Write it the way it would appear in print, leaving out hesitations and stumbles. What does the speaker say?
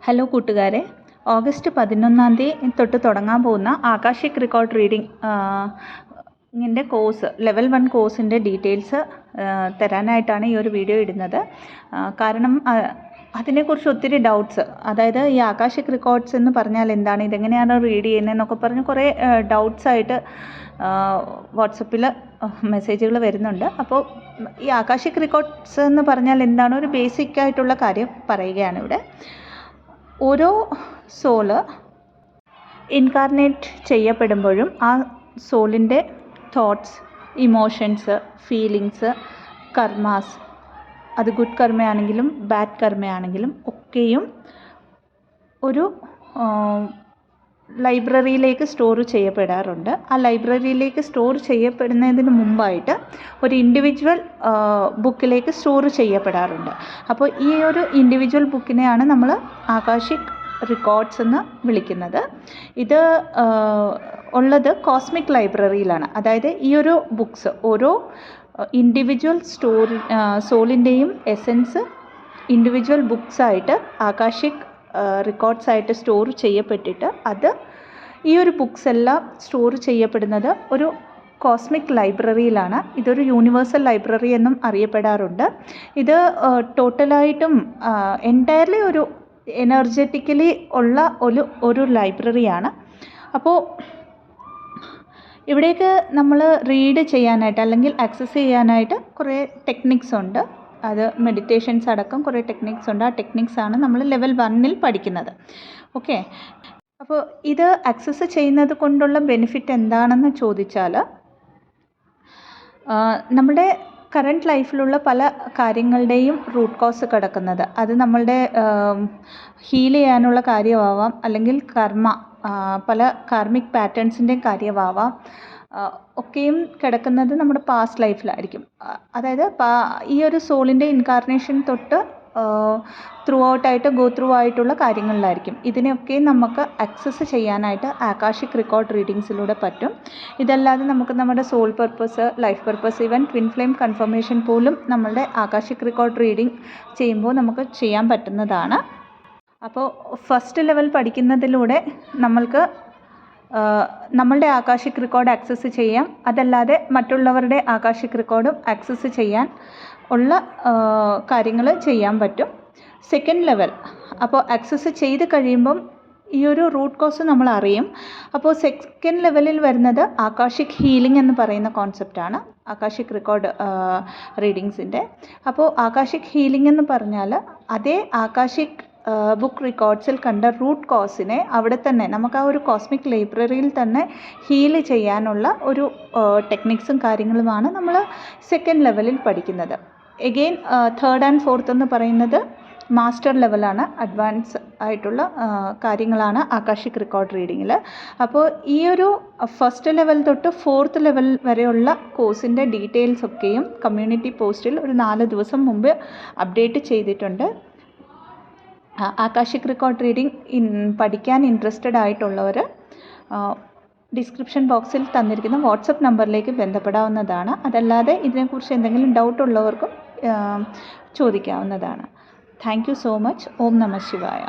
Hello കൂട്ടുകാരെ, August 11 തൊട്ട് തുടങ്ങാൻ പോകുന്ന ആകാശിക് റെക്കോർഡ് റീഡിംഗ് ൻ്റെ കോഴ്സ് ലെവൽ 1 കോഴ്സിൻ്റെ ഡീറ്റെയിൽസ് തരാനായിട്ടാണ് ഈ ഒരു വീഡിയോ ഇടുന്നത്. കാരണം അതിനെക്കുറിച്ച് ഒത്തിരി ഡൗട്ട്സ്, അതായത് ഈ ആകാശിക് റെക്കോർഡ്സ് എന്ന് പറഞ്ഞാൽ എന്താണ്, ഇതെങ്ങനെയാണ് റീഡ് ചെയ്യുന്നതെന്നൊക്കെ പറഞ്ഞ് കുറേ ഡൗട്ട്സായിട്ട് വാട്സപ്പിൽ മെസ്സേജുകൾ വരുന്നുണ്ട്. അപ്പോൾ ഈ ആകാശിക് റെക്കോർഡ്സ് എന്ന് പറഞ്ഞാൽ എന്താണ്, ഒരു ബേസിക് ആയിട്ടുള്ള കാര്യം പറയുകയാണ് ഇവിടെ. ഓരോ സോള് ഇൻകാർണേറ്റ് ചെയ്യപ്പെടുമ്പോഴും ആ സോളിൻ്റെ തോട്ട്സ്, ഇമോഷൻസ്, ഫീലിങ്സ്, കർമാസ്, അത് ഗുഡ് കർമ്മയാണെങ്കിലും ബാഡ് കർമ്മയാണെങ്കിലും ഒക്കെയും ഒരു ലൈബ്രറിയിലേക്ക് സ്റ്റോർ ചെയ്യപ്പെടാറുണ്ട്. ആ ലൈബ്രറിയിലേക്ക് സ്റ്റോർ ചെയ്യപ്പെടുന്നതിന് മുമ്പായിട്ട് ഒരു ഇൻഡിവിജ്വൽ ബുക്കിലേക്ക് സ്റ്റോർ ചെയ്യപ്പെടാറുണ്ട്. അപ്പോൾ ഈ ഒരു ഇൻഡിവിജ്വൽ ബുക്കിനെയാണ് നമ്മൾ ആകാശിക് റെക്കോർഡ്സ് എന്ന് വിളിക്കുന്നത്. ഇത് ഉള്ളത് കോസ്മിക് ലൈബ്രറിയിലാണ്. അതായത് ഈ ഒരു ബുക്സ് ഓരോ ഇൻഡിവിജ്വൽ സോളിൻ്റെയും എസൻസ് ഇൻഡിവിജ്വൽ ബുക്സായിട്ട് ആകാശിക് റെക്കോർഡ്സായിട്ട് സ്റ്റോർ ചെയ്യപ്പെട്ടിട്ട് അത് ഈ ഒരു ബുക്സ് എല്ലാം സ്റ്റോർ ചെയ്യപ്പെടുന്നത് ഒരു കോസ്മിക് ലൈബ്രറിയിലാണ്. ഇതൊരു യൂണിവേഴ്സൽ ലൈബ്രറി എന്നും അറിയപ്പെടാറുണ്ട്. ഇത് ടോട്ടലായിട്ടും എൻറ്റയർലി ഒരു എനർജറ്റിക്കലി ഉള്ള ഒരു ലൈബ്രറിയാണ്. അപ്പോൾ ഇവിടേക്ക് നമ്മൾ റീഡ് ചെയ്യാനായിട്ട് അല്ലെങ്കിൽ ആക്സസ് ചെയ്യാനായിട്ട് കുറേ ടെക്നിക്സ് ഉണ്ട്. അത് മെഡിറ്റേഷൻസ് അടക്കം കുറേ ടെക്നിക്സ് ഉണ്ട്. ആ ടെക്നിക്സാണ് നമ്മൾ ലെവൽ 1 പഠിക്കുന്നത്. ഓക്കെ, അപ്പോൾ ഇത് ആക്സസ് ചെയ്യുന്നത് കൊണ്ടുള്ള ബെനിഫിറ്റ് എന്താണെന്ന് ചോദിച്ചാൽ, നമ്മുടെ കറൻറ്റ് ലൈഫിലുള്ള പല കാര്യങ്ങളുടെയും റൂട്ട് കോസ് കിടക്കുന്നത്, അത് നമ്മളുടെ ഹീൽ ചെയ്യാനുള്ള കാര്യമാവാം, അല്ലെങ്കിൽ പല കാർമിക് പാറ്റേൺസിൻ്റെയും കാര്യമാവാം, ഒക്കെയും കിടക്കുന്നത് നമ്മുടെ പാസ്റ്റ് ലൈഫിലായിരിക്കും. അതായത് ഈ ഒരു സോളിൻ്റെ ഇൻകാർണേഷൻ തൊട്ട് ത്രൂ ഔട്ടായിട്ട് ഗോ ത്രൂ ആയിട്ടുള്ള കാര്യങ്ങളിലായിരിക്കും. ഇതിനെയൊക്കെ നമുക്ക് ആക്സസ് ചെയ്യാനായിട്ട് ആകാശിക് റെക്കോർഡ് റീഡിങ്സിലൂടെ പറ്റും. ഇതല്ലാതെ നമുക്ക് നമ്മുടെ soul purpose, life purpose, even twin flame confirmation പോലും നമ്മളുടെ ആകാശിക് റെക്കോർഡ് റീഡിംഗ് ചെയ്യുമ്പോൾ നമുക്ക് ചെയ്യാൻ പറ്റുന്നതാണ്. അപ്പോൾ ഫസ്റ്റ് ലെവൽ പഠിക്കുന്നതിലൂടെ നമ്മൾക്ക് നമ്മളുടെ ആകാശിക് റെക്കോർഡ് ആക്സസ് ചെയ്യാം. അതല്ലാതെ മറ്റുള്ളവരുടെ ആകാശിക് റെക്കോർഡും ആക്സസ് ചെയ്യാൻ ഉള്ള കാര്യങ്ങൾ ചെയ്യാൻ പറ്റും. സെക്കൻഡ് ലെവൽ അപ്പോൾ ആക്സസ് ചെയ്ത് കഴിയുമ്പം ഈ ഒരു റൂട്ട് കോസ് നമ്മൾ അറിയും. അപ്പോൾ സെക്കൻഡ് ലെവലിൽ വരുന്നത് ആകാശിക് ഹീലിംഗ് എന്ന് പറയുന്ന കോൺസെപ്റ്റാണ് ആകാശിക് റെക്കോർഡ് റീഡിങ്സിൻ്റെ. അപ്പോൾ ആകാശിക് ഹീലിംഗ് എന്ന് പറഞ്ഞാൽ അതേ ആകാശിക് ബുക്ക് റെക്കോർഡ്സിൽ കണ്ട റൂട്ട് കോസിനെ അവിടെ തന്നെ നമുക്ക് ആ ഒരു കോസ്മിക് ലൈബ്രറിയിൽ തന്നെ ഹീൽ ചെയ്യാനുള്ള ഒരു ടെക്നിക്സും കാര്യങ്ങളുമാണ് നമ്മൾ സെക്കൻഡ് ലെവലിൽ പഠിക്കുന്നത്. എഗെയിൻ തേർഡ് ആൻഡ് ഫോർത്ത് എന്ന് പറയുന്നത് മാസ്റ്റർ ലെവലാണ്, അഡ്വാൻസ് ആയിട്ടുള്ള കാര്യങ്ങളാണ് ആകാശിക് റെക്കോർഡ് റീഡിങ്ങിൽ. അപ്പോൾ ഈ ഒരു ഫസ്റ്റ് ലെവൽ തൊട്ട് ഫോർത്ത് ലെവൽ വരെയുള്ള കോഴ്സിൻ്റെ ഡീറ്റെയിൽസ് ഒക്കെയും കമ്മ്യൂണിറ്റി പോസ്റ്റിൽ ഒരു 4 ദിവസം മുമ്പ് അപ്ഡേറ്റ് ചെയ്തിട്ടുണ്ട്. ആകാശിക് റെക്കോർഡ് റീഡിംഗ് പഠിക്കാൻ ഇൻട്രസ്റ്റഡ് ആയിട്ടുള്ളവർ ഡിസ്ക്രിപ്ഷൻ ബോക്സിൽ തന്നിരിക്കുന്ന വാട്സപ്പ് നമ്പറിലേക്ക് ബന്ധപ്പെടാവുന്നതാണ്. അതല്ലാതെ ഇതിനെക്കുറിച്ച് എന്തെങ്കിലും ഡൗട്ട് ഉള്ളവർക്കും ചോദിക്കാവുന്നതാണ്. Thank you so much. ഓം നമഃ ശിവായ.